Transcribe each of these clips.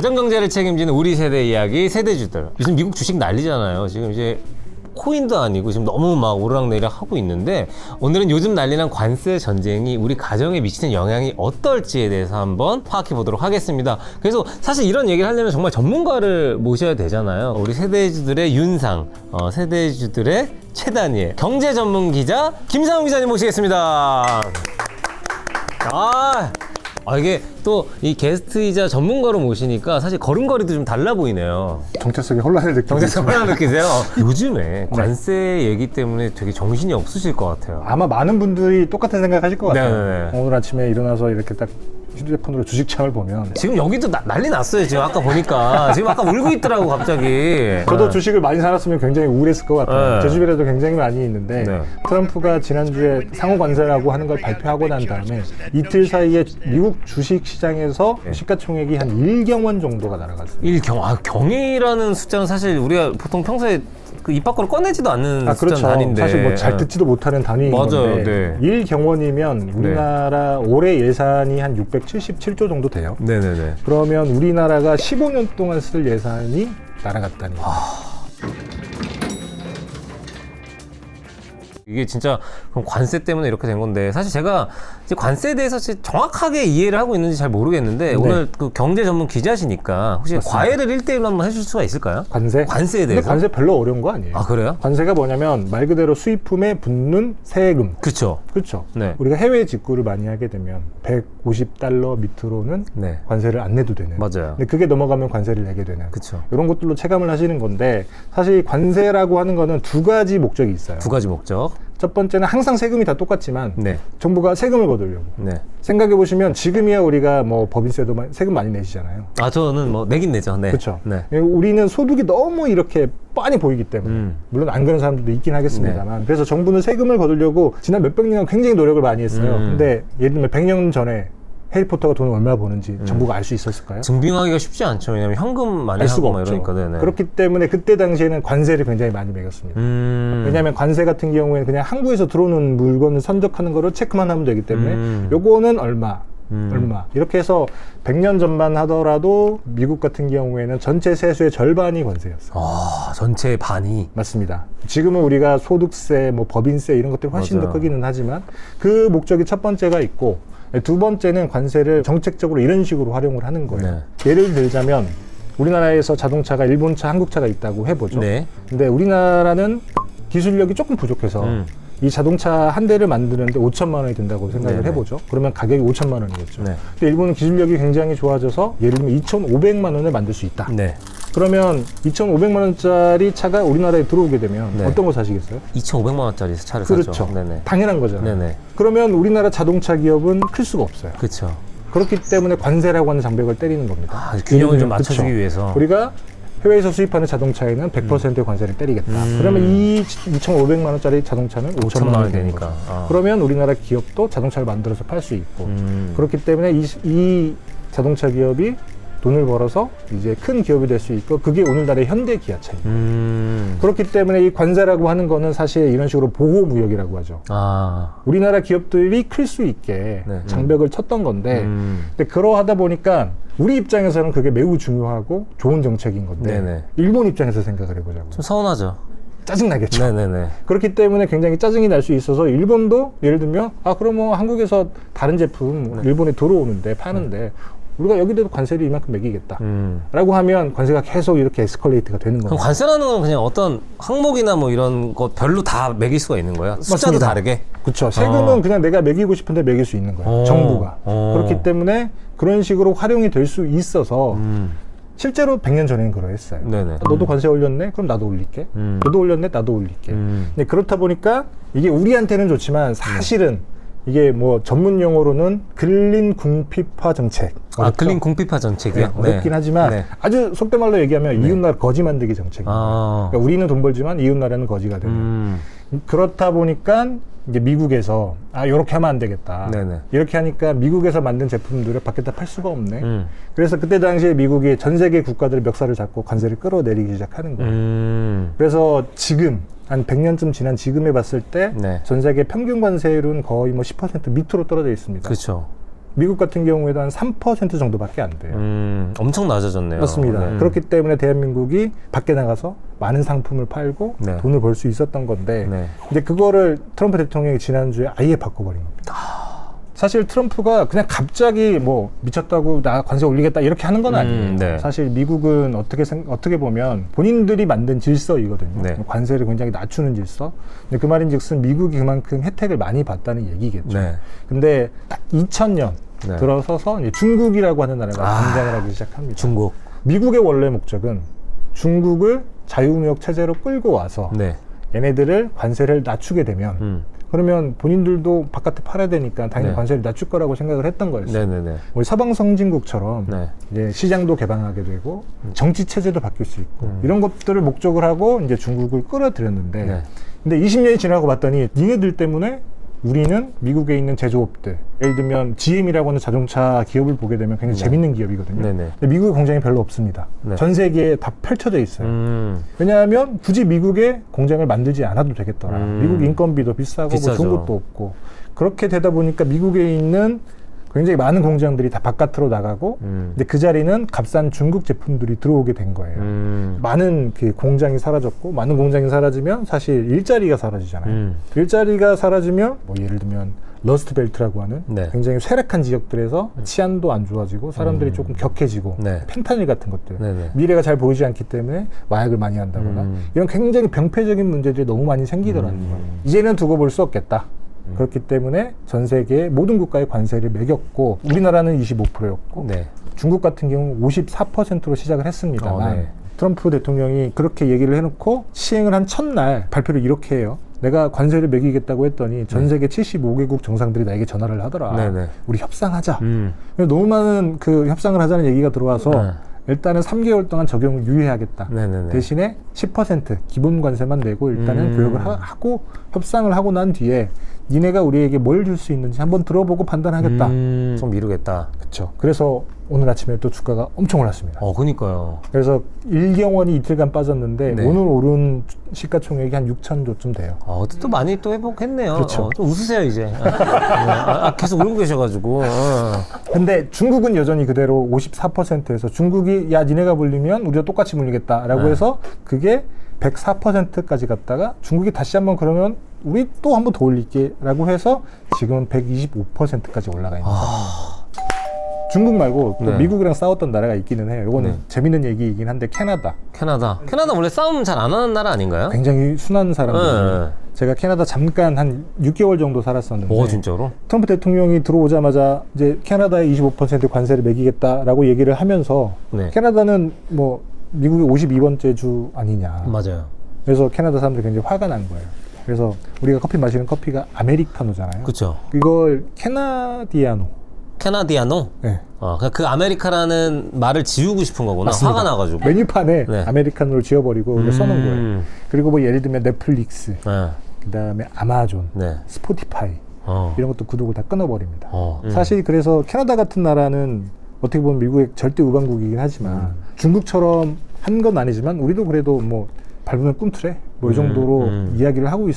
가정 경제를 책임지는 우리 세대 이야기, 세대주들. 요즘 미국 주식 난리잖아요. 지금 이제 코인도 아니고 지금 너무 막 오르락내리락 하고 있는데, 오늘은 요즘 난리난 관세 전쟁이 우리 가정에 미치는 영향이 어떨지에 대해서 한번 파악해 보도록 하겠습니다. 그래서 사실 이런 얘기를 하려면 정말 전문가를 모셔야 되잖아요. 우리 세대주들의 윤상, 세대주들의 최다니엘, 경제 전문 기자 김상훈 기자님 모시겠습니다. 이게 또 이 게스트이자 전문가로 모시니까 사실 걸음걸이도 좀 달라 보이네요. 정체 속에 혼란을 느끼고 정체성 혼란 느끼세요? 요즘에 관세 얘기 때문에 되게 정신이 없으실 것 같아요. 아마 많은 분들이 똑같은 생각하실 것 같아요. 네네네. 오늘 아침에 일어나서 이렇게 딱 휴대폰으로 주식창을 보면 지금 여기도 난리 났어요. 지금 아까 보니까 지금 아까 울고 있더라고 갑자기. 저도 주식을 많이 살았으면 굉장히 우울했을 것 같아요. 네. 제 주변에도 굉장히 많이 있는데 네. 트럼프가 지난주에 상호 관세라고 하는 걸 발표하고 난 다음에 이틀 사이에 미국 주식 시장에서 시가총액이 한 1경 원 정도가 날아갔습니다. 경이라는 숫자는 사실 우리가 보통 평소에 그 입 밖으로 꺼내지도 않는 숫자는 그렇죠. 단위인데 사실 뭐 잘 듣지도 못하는 단위인 맞아요. 건데 네. 1경원이면 우리나라 올해 예산이 한 677조 정도 돼요. 네네네. 그러면 우리나라가 15년 동안 쓸 예산이 날아갔다니. 이게 진짜 그럼 관세 때문에 이렇게 된 건데, 사실 제가 이제 관세에 대해서 정확하게 이해를 하고 있는지 잘 모르겠는데, 오늘 그 경제 전문 기자시니까 혹시 맞습니다. 과외를 1대1로 한번 해줄 수가 있을까요? 관세에 대해서? 근데 관세 별로 어려운 거 아니에요. 그래요? 관세가 뭐냐면 말 그대로 수입품에 붙는 세금. 그쵸. 그렇죠. 네. 우리가 해외 직구를 많이 하게 되면 150달러 밑으로는 네. 관세를 안 내도 되는. 맞아요. 근데 그게 넘어가면 관세를 내게 되는. 그쵸. 이런 것들로 체감을 하시는 건데, 사실 관세라고 하는 거는 두 가지 목적이 있어요. 두 가지 목적. 첫 번째는 항상 세금이 다 똑같지만 네. 정부가 세금을 거두려고. 네. 생각해 보시면 지금이야 우리가 뭐 법인세도 세금 많이 내시잖아요. 저는 뭐 내긴 내죠. 네. 그렇죠. 네. 우리는 소득이 너무 이렇게 뻔히 보이기 때문에 물론 안 그런 사람들도 있긴 하겠습니다만, 그래서 정부는 세금을 거두려고 지난 몇백 년간 굉장히 노력을 많이 했어요. 근데 예를 들면 100년 전에 해리포터가 돈을 얼마 버는지 정부가 알 수 있었을까요? 증빙하기가 쉽지 않죠. 왜냐면 현금 많이 알 수가 하고 막 없죠. 이러니까. 네네. 그렇기 때문에 그때 당시에는 관세를 굉장히 많이 매겼습니다. 왜냐하면 관세 같은 경우에는 그냥 항구에서 들어오는 물건을 선적하는 거를 체크만 하면 되기 때문에 요거는 얼마 이렇게 해서 100년 전만 하더라도 미국 같은 경우에는 전체 세수의 절반이 관세였어요. 전체 반이. 맞습니다. 지금은 우리가 소득세, 뭐 법인세 이런 것들이 훨씬 맞아요. 더 크기는 하지만 그 목적이 첫 번째가 있고, 두 번째는 관세를 정책적으로 이런 식으로 활용을 하는 거예요. 예를 들자면 우리나라에서 자동차가 일본차, 한국차가 있다고 해보죠. 네. 근데 우리나라는 기술력이 조금 부족해서 이 자동차 한 대를 만드는데 5천만 원이 든다고 생각을 네네. 해보죠. 그러면 가격이 5천만 원이겠죠. 네. 근데 일본은 기술력이 굉장히 좋아져서 예를 들면 2,500만 원을 만들 수 있다. 네. 그러면 2,500만 원짜리 차가 우리나라에 들어오게 되면 네. 어떤 거 사시겠어요? 2,500만 원짜리 차를 그렇죠. 사죠. 네네. 당연한 거잖아요. 네네. 그러면 우리나라 자동차 기업은 클 수가 없어요. 그렇죠. 그렇기 때문에 관세라고 하는 장벽을 때리는 겁니다. 균형을 좀 그쵸. 맞춰주기 위해서. 우리가 해외에서 수입하는 자동차에는 100%의 관세를 때리겠다. 그러면 이 2,500만 원짜리 자동차는 5천만 원이 되니까. 그러면 우리나라 기업도 자동차를 만들어서 팔 수 있고. 그렇기 때문에 이 자동차 기업이 돈을 벌어서 이제 큰 기업이 될 수 있고, 그게 오늘날의 현대 기아차입니다. 그렇기 때문에 이 관세라고 하는 거는 사실 이런 식으로 보호무역이라고 하죠. 우리나라 기업들이 클 수 있게 네. 장벽을 쳤던 건데, 근데 그러하다 보니까 우리 입장에서는 그게 매우 중요하고 좋은 정책인 건데, 네네. 일본 입장에서 생각을 해보자고. 좀 서운하죠. 짜증나겠죠. 네네네. 그렇기 때문에 굉장히 짜증이 날 수 있어서 일본도 예를 들면 그럼 뭐 한국에서 다른 제품 일본에 들어오는데 파는데 우리가 여기도 관세를 이만큼 매기겠다 라고 하면 관세가 계속 이렇게 에스컬레이트가 되는 그럼 겁니다. 관세라는 건 그냥 어떤 항목이나 뭐 이런 것 별로 다 매길 수가 있는 거예요? 숫자도 맞습니다. 다르게? 그렇죠. 세금은 그냥 내가 매기고 싶은데 매길 수 있는 거예요. 정부가. 그렇기 때문에 그런 식으로 활용이 될 수 있어서 실제로 100년 전에는 그러했어요. 네네. 너도 관세 올렸네? 그럼 나도 올릴게. 너도 올렸네? 나도 올릴게. 근데 그렇다 보니까 이게 우리한테는 좋지만 사실은 이게 뭐 전문 용어로는 근린 궁핍화 정책. 어렵죠? 근린 궁핍화 정책이요? 네, 어렵긴 하지만 네. 아주 속된 말로 얘기하면 이웃나라 거지 만들기 정책입니다. 그러니까 우리는 돈 벌지만 이웃나라는 거지가 되는. 그렇다 보니까 이제 미국에서 이렇게 하면 안 되겠다. 네네. 이렇게 하니까 미국에서 만든 제품들을 밖에다 팔 수가 없네. 그래서 그때 당시에 미국이 전 세계 국가들의 멱살을 잡고 관세를 끌어내리기 시작하는 거예요. 그래서 지금 한 100년쯤 지난 지금에 봤을 때 전 세계 평균 관세율은 거의 뭐 10% 밑으로 떨어져 있습니다. 그렇죠. 미국 같은 경우에도 한 3% 정도밖에 안 돼요. 엄청 낮아졌네요. 맞습니다. 네. 그렇기 때문에 대한민국이 밖에 나가서 많은 상품을 팔고 네. 돈을 벌 수 있었던 건데 네. 근데 그거를 트럼프 대통령이 지난주에 아예 바꿔버린 겁니다. 사실 트럼프가 그냥 갑자기 뭐 미쳤다고 나 관세 올리겠다 이렇게 하는 건 아니에요. 네. 사실 미국은 어떻게 보면 본인들이 만든 질서이거든요. 네. 관세를 굉장히 낮추는 질서. 근데 그 말인즉슨 미국이 그만큼 혜택을 많이 받다는 얘기겠죠. 네. 근데 딱 2000년 네. 들어서서 이제 중국이라고 하는 나라가 등장을 하기 시작합니다. 중국. 미국의 원래 목적은 중국을 자유무역 체제로 끌고 와서 네. 얘네들을 관세를 낮추게 되면 그러면 본인들도 바깥에 팔아야 되니까 당연히 네. 관세를 낮출 거라고 생각을 했던 거였어요. 네네네. 우리 서방 선진국처럼 네. 이제 시장도 개방하게 되고 정치 체제도 바뀔 수 있고 이런 것들을 목적을 하고 이제 중국을 끌어들였는데 네. 근데 20년이 지나고 봤더니 니네들 때문에 우리는 미국에 있는 제조업들 예를 들면 GM이라고 하는 자동차 기업을 보게 되면 굉장히 네. 재밌는 기업이거든요. 네네. 근데 미국에 공장이 별로 없습니다. 네. 전 세계에 다 펼쳐져 있어요. 왜냐하면 굳이 미국에 공장을 만들지 않아도 되겠더라. 미국 인건비도 비싸고 뭐 비싸죠. 좋은 것도 없고 그렇게 되다 보니까 미국에 있는 굉장히 많은 공장들이 다 바깥으로 나가고 근데 그 자리는 값싼 중국 제품들이 들어오게 된 거예요. 많은 그 공장이 사라졌고 많은 공장이 사라지면 사실 일자리가 사라지잖아요. 일자리가 사라지면 뭐 예를 들면 러스트벨트라고 하는 네. 굉장히 쇠락한 지역들에서 치안도 안 좋아지고 사람들이 조금 격해지고 네. 펜타닐 같은 것들 네네. 미래가 잘 보이지 않기 때문에 마약을 많이 한다거나 이런 굉장히 병폐적인 문제들이 너무 많이 생기더라는 거예요. 이제는 두고 볼 수 없겠다. 그렇기 때문에 전 세계의 모든 국가의 관세를 매겼고 우리나라는 25%였고 네. 중국 같은 경우 54%로 시작을 했습니다만 네. 트럼프 대통령이 그렇게 얘기를 해놓고 시행을 한 첫날 발표를 이렇게 해요. 내가 관세를 매기겠다고 했더니 전 세계 75개국 정상들이 나에게 전화를 하더라. 네네. 우리 협상하자. 너무 많은 그 협상을 하자는 얘기가 들어와서 네. 일단은 3개월 동안 적용을 유예하겠다. 네네네. 대신에 10% 기본 관세만 내고 일단은 교역을 하고 협상을 하고 난 뒤에 니네가 우리에게 뭘 줄 수 있는지 한번 들어보고 판단하겠다. 좀 미루겠다. 그렇죠. 그래서 오늘 아침에 또 주가가 엄청 올랐습니다. 그니까요. 그래서 일경원이 이틀간 빠졌는데 네. 오늘 오른 시가총액이 한 6,000조쯤 돼요. 또 많이 또 회복했네요. 그렇죠. 좀 웃으세요, 이제. 계속 울고 계셔가지고. 근데 중국은 여전히 그대로 54%에서 중국이 야 니네가 물리면 우리가 똑같이 물리겠다라고 네. 해서 그게 104%까지 갔다가 중국이 다시 한번 그러면 우리 또 한번 더 올릴게 라고 해서 지금은 125%까지 올라가 있는 상황입니다. 중국 말고 또 네. 미국이랑 싸웠던 나라가 있기는 해요. 이거는 네. 재밌는 얘기이긴 한데 캐나다. 캐나다 원래 싸움 잘 안 하는 나라 아닌가요? 굉장히 순한 사람들이에요. 네. 제가 캐나다 잠깐 한 6개월 정도 살았었는데 진짜로? 트럼프 대통령이 들어오자마자 이제 캐나다에 25% 관세를 매기겠다라고 얘기를 하면서 네. 캐나다는 뭐 미국의 52번째 주 아니냐. 맞아요. 그래서 캐나다 사람들이 굉장히 화가 난 거예요. 그래서 우리가 커피 마시는 커피가 아메리카노잖아요. 그쵸. 이걸 캐나디아노. 캐나디아노? 네. 그 아메리카라는 말을 지우고 싶은 거구나. 맞습니다. 화가 나가지고. 메뉴판에 네. 아메리카노를 지워버리고 이렇게 써놓은 거예요. 그리고 뭐 예를 들면 넷플릭스, 네. 그 다음에 아마존, 네. 스포티파이 어. 이런 것도 구독을 다 끊어버립니다. 어. 사실 그래서 캐나다 같은 나라는 어떻게 보면 미국의 절대 우방국이긴 하지만 중국처럼 한 건 아니지만 우리도 그래도 뭐 밟으면 꿈틀해 뭐 이 정도로 이야기를 하고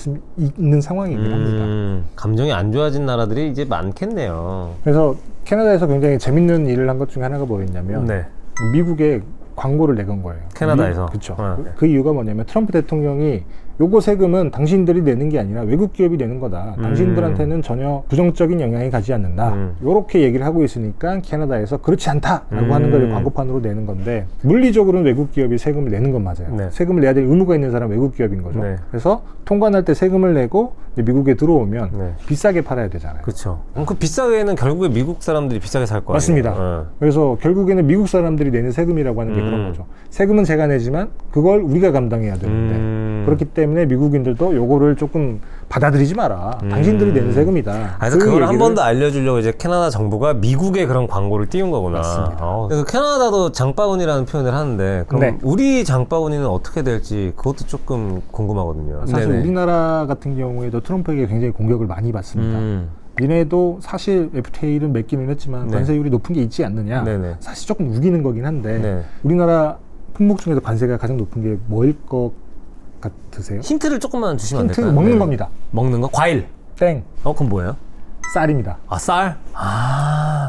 있는 상황이긴 합니다. 감정이 안 좋아진 나라들이 이제 많겠네요. 그래서 캐나다에서 굉장히 재밌는 일을 한 것 중에 하나가 뭐였냐면 네. 미국에 광고를 내건 거예요. 캐나다에서? 그렇죠. 네. 그 이유가 뭐냐면 트럼프 대통령이 요거 세금은 당신들이 내는 게 아니라 외국 기업이 내는 거다. 당신들한테는 전혀 부정적인 영향이 가지 않는다. 요렇게 얘기를 하고 있으니까 캐나다에서 그렇지 않다라고 하는 걸 광고판으로 내는 건데 물리적으로는 외국 기업이 세금을 내는 건 맞아요. 네. 세금을 내야 될 의무가 있는 사람은 외국 기업인 거죠. 네. 그래서 통관할 때 세금을 내고 이제 미국에 들어오면 네. 비싸게 팔아야 되잖아요. 그렇죠. 그 비싸게는 결국에 미국 사람들이 비싸게 살 거예요. 맞습니다. 그래서 결국에는 미국 사람들이 내는 세금이라고 하는 게 그런 거죠. 세금은 제가 내지만 그걸 우리가 감당해야 되는데 그렇기 때문에 미국인들도 요거를 조금 받아들이지 마라. 당신들이 내는 세금이다. 그래서 그걸 한 번 더 알려주려고 이제 캐나다 정부가 미국에 그런 광고를 띄운 거구나. 맞습니다. 그래서 캐나다도 장바구니라는 표현을 하는데 그럼 네. 우리 장바구니는 어떻게 될지 그것도 조금 궁금하거든요. 사실 네네. 우리나라 같은 경우에도 트럼프에게 굉장히 공격을 많이 받습니다. 니네도 사실 FTA를 맺기는 했지만 네. 관세율이 높은 게 있지 않느냐. 네네. 사실 조금 우기는 거긴 한데 네. 우리나라 품목 중에서 관세가 가장 높은 게 뭐일 것 같으세요? 힌트를 조금만 주시면 안 힌트 될까요? 먹는 네. 겁니다. 먹는 거? 과일. 땡. 그럼 뭐예요? 쌀입니다. 아, 쌀?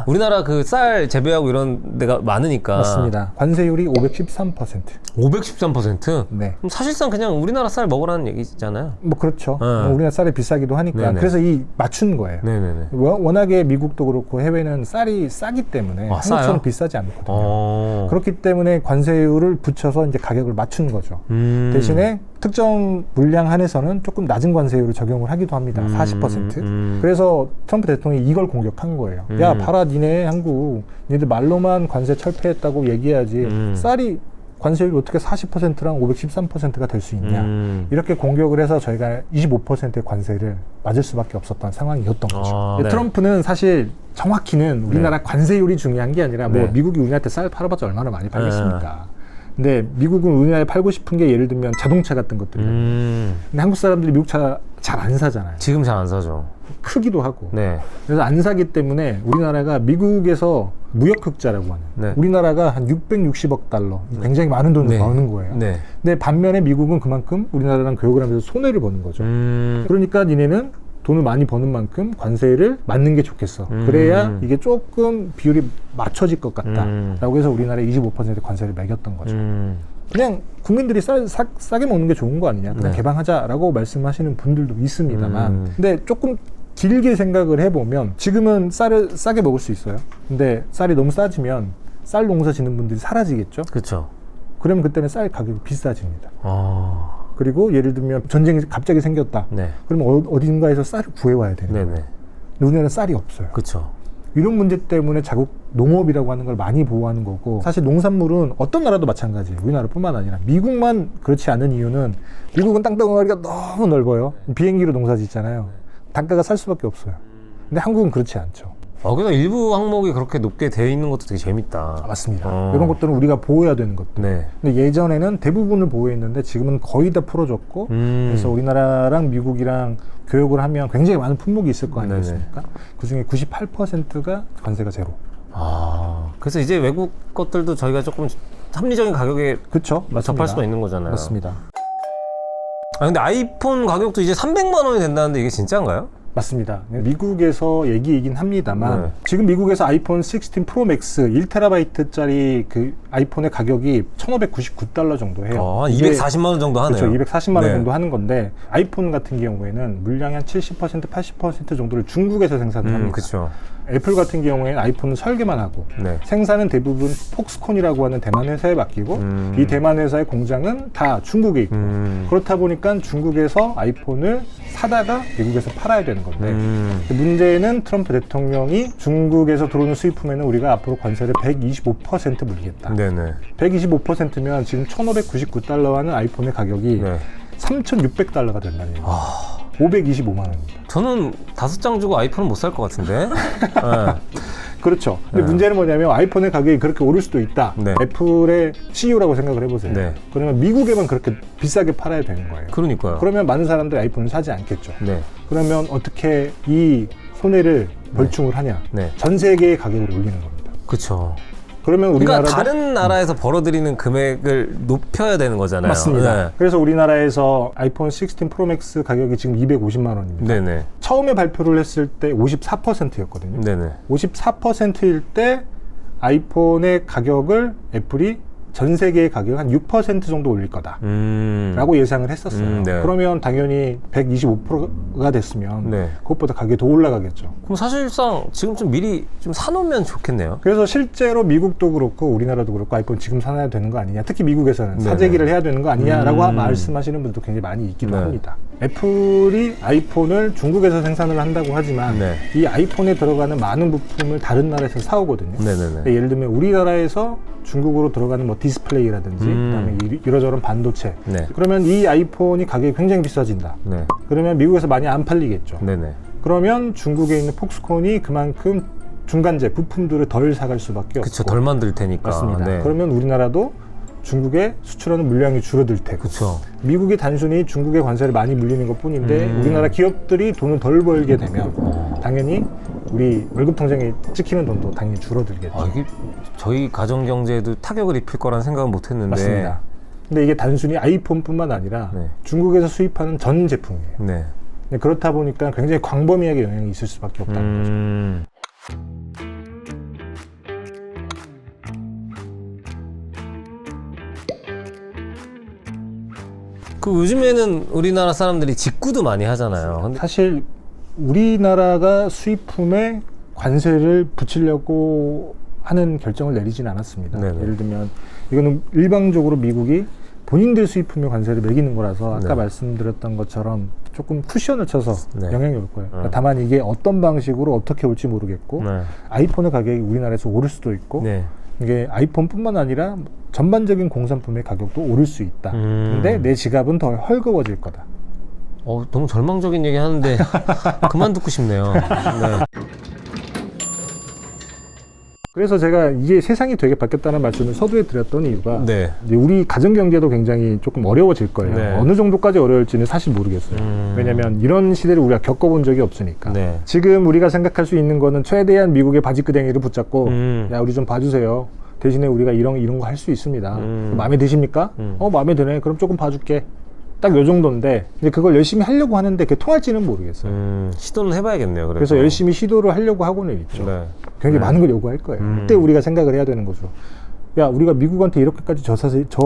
우리나라 그 쌀 재배하고 이런 데가 많으니까. 맞습니다. 관세율이 513%. 513%? 네. 그럼 사실상 그냥 우리나라 쌀 먹으라는 얘기잖아요. 뭐 그렇죠. 네. 뭐 우리나라 쌀이 비싸기도 하니까. 네네. 그래서 이 맞춘 거예요. 네네네. 워낙에 미국도 그렇고 해외는 쌀이 싸기 때문에 한국처럼 싸요? 비싸지 않거든요. 그렇기 때문에 관세율을 붙여서 이제 가격을 맞춘 거죠. 대신에 특정 물량 한에서는 조금 낮은 관세율을 적용을 하기도 합니다. 40%. 그래서 트럼프 대통령이 이걸 공격한 거예요. 야, 봐라, 니네 한국, 니들 말로만 관세 철폐했다고 얘기해야지 쌀이 관세율이 어떻게 40%랑 513%가 될 수 있냐. 이렇게 공격을 해서 저희가 25%의 관세를 맞을 수밖에 없었던 상황이었던 거죠. 네. 트럼프는 사실 정확히는 우리나라 관세율이 중요한 게 아니라 뭐 네. 미국이 우리나라한테 쌀 팔아봤자 얼마나 많이 팔겠습니까. 근데 미국은 우리나라에 팔고 싶은 게 예를 들면 자동차 같은 것들이거든요. 근데 한국 사람들이 미국 차 잘 안 사잖아요. 지금 잘 안 사죠. 크기도 하고. 네. 그래서 안 사기 때문에 우리나라가 미국에서 무역 흑자라고 하는. 네. 우리나라가 한 660억 달러. 굉장히 많은 돈을 네. 버는 거예요. 네. 근데 반면에 미국은 그만큼 우리나라랑 교역을 하면서 손해를 버는 거죠. 그러니까 니네는 돈을 많이 버는 만큼 관세를 맞는 게 좋겠어. 그래야 이게 조금 비율이 맞춰질 것 같다라고 해서 우리나라에 25% 관세를 매겼던 거죠. 그냥 국민들이 싸게 먹는 게 좋은 거 아니냐. 그냥 네. 개방하자라고 말씀하시는 분들도 있습니다만 근데 조금 길게 생각을 해보면 지금은 쌀을 싸게 먹을 수 있어요. 근데 쌀이 너무 싸지면 쌀 농사 짓는 분들이 사라지겠죠. 그렇죠. 그러면 그때는 쌀 가격이 비싸집니다. 그리고 예를 들면 전쟁이 갑자기 생겼다. 네. 그러면 어딘가에서 쌀을 구해와야 되는 거예요. 네네. 근데 우리나라는 쌀이 없어요. 그렇죠. 이런 문제 때문에 자국 농업이라고 하는 걸 많이 보호하는 거고 사실 농산물은 어떤 나라도 마찬가지예요. 우리나라뿐만 아니라 미국만 그렇지 않은 이유는 미국은 땅덩어리가 너무 넓어요. 비행기로 농사 짓잖아요. 단가가 쌀 수밖에 없어요. 근데 한국은 그렇지 않죠. 그래서 일부 항목이 그렇게 높게 되어 있는 것도 되게 재밌다. 맞습니다. 이런 것들은 우리가 보호해야 되는 것들. 네. 근데 예전에는 대부분을 보호했는데 지금은 거의 다 풀어졌고 그래서 우리나라랑 미국이랑 교역을 하면 굉장히 많은 품목이 있을 거 아니겠습니까? 그중에 98%가 관세가 제로. 그래서 이제 외국 것들도 저희가 조금 합리적인 가격에 그렇죠. 접할 수가 있는 거잖아요. 맞습니다. 근데 아이폰 가격도 이제 300만 원이 된다는데 이게 진짜인가요? 맞습니다. 미국에서 얘기이긴 합니다만 네. 지금 미국에서 아이폰 16 프로 맥스 1TB짜리 그 아이폰의 가격이 1,599달러 정도 해요. 한 240만 원 정도 하네요. 그렇죠. 240만 원 네. 정도 하는 건데 아이폰 같은 경우에는 물량의 한 70%, 80% 정도를 중국에서 생산을 합니다. 그렇죠. 애플 같은 경우에는 아이폰은 설계만 하고 네. 생산은 대부분 폭스콘이라고 하는 대만 회사에 맡기고 이 대만 회사의 공장은 다 중국에 있고 그렇다 보니까 중국에서 아이폰을 사다가 미국에서 팔아야 되는 건데 문제는 트럼프 대통령이 중국에서 들어오는 수입품에는 우리가 앞으로 관세를 125% 물리겠다. 네네. 125%면 지금 1,599달러 하는 아이폰의 가격이 네. 3,600달러가 된다는 얘기예요. 525만 원입니다. 저는 5장 주고 아이폰은 못 살 것 같은데. 네. 그렇죠. 근데 문제는 뭐냐면 아이폰의 가격이 그렇게 오를 수도 있다. 네. 애플의 CEO라고 생각을 해보세요. 네. 그러면 미국에만 그렇게 비싸게 팔아야 되는 거예요. 그러니까요. 그러면 많은 사람들이 아이폰을 사지 않겠죠. 네. 그러면 어떻게 이 손해를 벌충을 하냐. 네. 전 세계의 가격을 올리는 겁니다. 그렇죠. 그러면 우리나라도 그러니까 다른 나라에서 벌어들이는 금액을 높여야 되는 거잖아요. 맞습니다. 네. 그래서 우리나라에서 아이폰 16 프로 맥스 가격이 지금 250만 원입니다. 네네. 처음에 발표를 했을 때 54%였거든요. 네네. 54%일 때 아이폰의 가격을 애플이 전 세계의 가격 한 6% 정도 올릴 거다 라고 예상을 했었어요. 네. 그러면 당연히 125%가 됐으면 네. 그것보다 가격이 더 올라가겠죠. 그럼 사실상 지금 좀 미리 좀 사놓으면 좋겠네요. 그래서 실제로 미국도 그렇고 우리나라도 그렇고 아이폰 지금 사놔야 되는 거 아니냐, 특히 미국에서는 네네. 사재기를 해야 되는 거 아니냐라고 말씀하시는 분들도 굉장히 많이 있기도 네. 합니다. 애플이 아이폰을 중국에서 생산을 한다고 하지만 네. 이 아이폰에 들어가는 많은 부품을 다른 나라에서 사오거든요. 네네네. 예를 들면 우리나라에서 중국으로 들어가는 뭐 디스플레이라든지 그다음에 이러저런 반도체. 네. 그러면 이 아이폰이 가격이 굉장히 비싸진다. 네. 그러면 미국에서 많이 안 팔리겠죠. 네네. 그러면 중국에 있는 폭스콘이 그만큼 중간재 부품들을 덜 사갈 수밖에 없고. 그쵸. 덜 만들 테니까. 맞습니다. 네. 그러면 우리나라도 중국에 수출하는 물량이 줄어들 테고. 그쵸. 미국이 단순히 중국의 관세를 많이 물리는 것 뿐인데 우리나라 기업들이 돈을 덜 벌게 되면 당연히 우리 월급 통장에 찍히는 돈도 당연히 줄어들겠죠. 이게 저희 가정 경제에도 타격을 입힐 거란 생각은 못 했는데. 맞습니다. 근데 이게 단순히 아이폰뿐만 아니라 네. 중국에서 수입하는 전 제품이에요. 네. 그렇다 보니까 굉장히 광범위하게 영향이 있을 수밖에 없다는 거죠. 그 요즘에는 우리나라 사람들이 직구도 많이 하잖아요. 근데 사실 우리나라가 수입품에 관세를 붙이려고 하는 결정을 내리진 않았습니다. 네네. 예를 들면 이거는 일방적으로 미국이 본인들 수입품에 관세를 매기는 거라서 아까 네. 말씀드렸던 것처럼 조금 쿠션을 쳐서 네. 영향이 올 거예요. 그러니까 다만 이게 어떤 방식으로 어떻게 올지 모르겠고 네. 아이폰의 가격이 우리나라에서 오를 수도 있고 네. 이게 아이폰뿐만 아니라 전반적인 공산품의 가격도 오를 수 있다. 근데 내 지갑은 더 헐거워질 거다. 너무 절망적인 얘기 하는데 그만 듣고 싶네요. 네. 그래서 제가 이게 세상이 되게 바뀌었다는 말씀을 서두에 드렸던 이유가 네. 이제 우리 가정경제도 굉장히 조금 어려워질 거예요. 네. 어느 정도까지 어려울지는 사실 모르겠어요. 왜냐하면 이런 시대를 우리가 겪어본 적이 없으니까. 네. 지금 우리가 생각할 수 있는 거는 최대한 미국의 바지끄댕이를 붙잡고 음. 야 우리 좀 봐주세요. 대신에 우리가 이런 거 할 수 있습니다. 마음에 드십니까? 마음에 드네. 그럼 조금 봐줄게. 딱 요 정도인데 이제 그걸 열심히 하려고 하는데 그게 통할지는 모르겠어요. 시도는 해봐야겠네요. 그래서 열심히 시도를 하려고 하고는 있죠. 네. 굉장히 많은 걸 요구할 거예요. 그때 우리가 생각을 해야 되는 거죠. 야, 우리가 미국한테 이렇게까지 저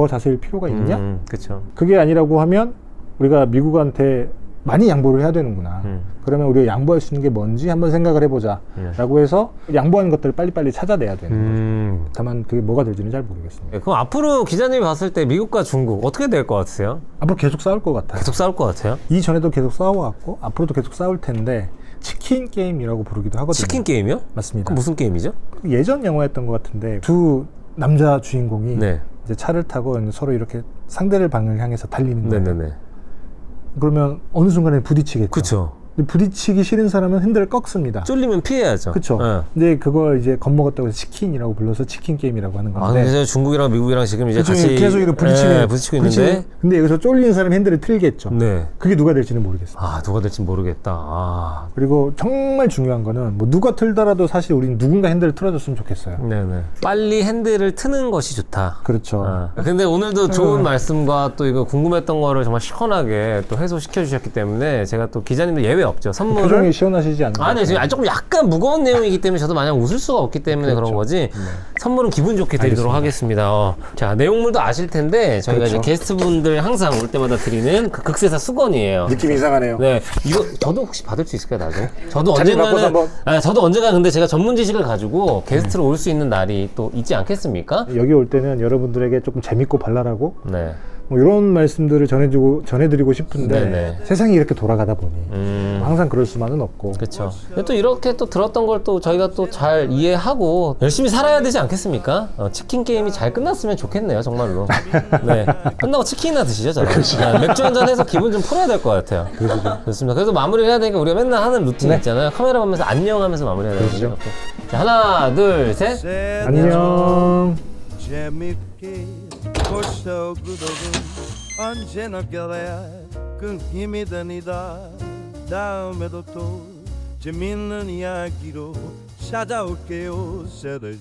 자세일 필요가 있냐? 그렇죠. 그게 아니라고 하면 우리가 미국한테 많이 양보를 해야 되는구나. 그러면 우리가 양보할 수 있는 게 뭔지 한번 생각을 해보자. 라고 해서 양보하는 것들을 빨리빨리 찾아내야 되는 거죠. 다만 그게 뭐가 될지는 잘 모르겠습니다. 네, 그럼 앞으로 기자님이 봤을 때 미국과 중국 어떻게 될 것 같으세요? 앞으로 계속 싸울 것 같아요. 계속 싸울 것 같아요? 이전에도 계속 싸워왔고 앞으로도 계속 싸울 텐데 치킨 게임이라고 부르기도 하거든요. 치킨 게임이요? 맞습니다. 그럼 무슨 게임이죠? 예전 영화였던 것 같은데 두 남자 주인공이 네. 이제 차를 타고 서로 이렇게 상대를 방을 향해서 달리는 거예요. 네네네. 그러면 어느 순간에 부딪히겠죠. 그쵸. 근데 부딪히기 싫은 사람은 핸들을 꺾습니다. 쫄리면 피해야죠. 그렇죠. 네. 근데 그걸 이제 겁먹었다고 해서 치킨이라고 불러서 치킨 게임이라고 하는 아, 건데. 그래서 중국이랑 미국이랑 지금 이제 그쵸, 같이 계속 이렇게 부딪히고 있는데. 근데 여기서 쫄린 사람이 핸들을 틀겠죠. 네. 그게 누가 될지는 모르겠어요. 아, 누가 될지 모르겠다. 아. 그리고 정말 중요한 거는 뭐 누가 틀더라도 사실 우린 누군가 핸들을 틀어줬으면 좋겠어요. 네네. 빨리 핸들을 트는 것이 좋다. 그렇죠. 아. 근데 오늘도 좋은 말씀과 또 이거 궁금했던 거를 정말 시원하게 또 해소시켜 주셨기 때문에 제가 또 기자님도 예외 없죠. 선물을. 표정이 시원하시지 않나요? 아니요, 지금 조금 약간 무거운 내용이기 때문에 저도 마냥 웃을 수가 없기 때문에 그런 거지. 선물은 기분 좋게 드리도록 하겠습니다. 자, 내용물도 아실 텐데 저희가 그렇죠. 이제 게스트분들 항상 올 때마다 드리는 그 극세사 수건이에요. 느낌이 이상하네요. 네, 이거 저도 혹시 받을 수 있을까요, 나중에? 저도 자리 바꿔서 언젠가는 한번. 저도 언젠가 근데 제가 전문 지식을 가지고 게스트로 올 수 있는 날이 또 있지 않겠습니까? 여기 올 때는 여러분들에게 조금 재밌고 발랄하고 네. 뭐 이런 말씀들을 전해드리고 싶은데 네네. 세상이 이렇게 돌아가다 보니 항상 그럴 수만은 없고 그렇죠. 또 이렇게 또 들었던 걸 또 저희가 또 잘 이해하고 열심히 살아야 되지 않겠습니까? 치킨 게임이 잘 끝났으면 좋겠네요, 정말로. 네. 끝나고 치킨이나 드시죠, 저는. 네, 맥주 한잔 해서 기분 좀 풀어야 될 것 같아요. 그렇습니다. 그래서 마무리를 해야 되니까 우리가 맨날 하는 루틴 있잖아요. 카메라 보면서 안녕하면서 마무리해야 되죠. 자, 하나, 둘, 셋. 안녕. 재밌게 고소구독은 언제나 껴야 그 힘이 됩니다. 다음에도 또 재밌는 이야기로 찾아올게요. 세대주를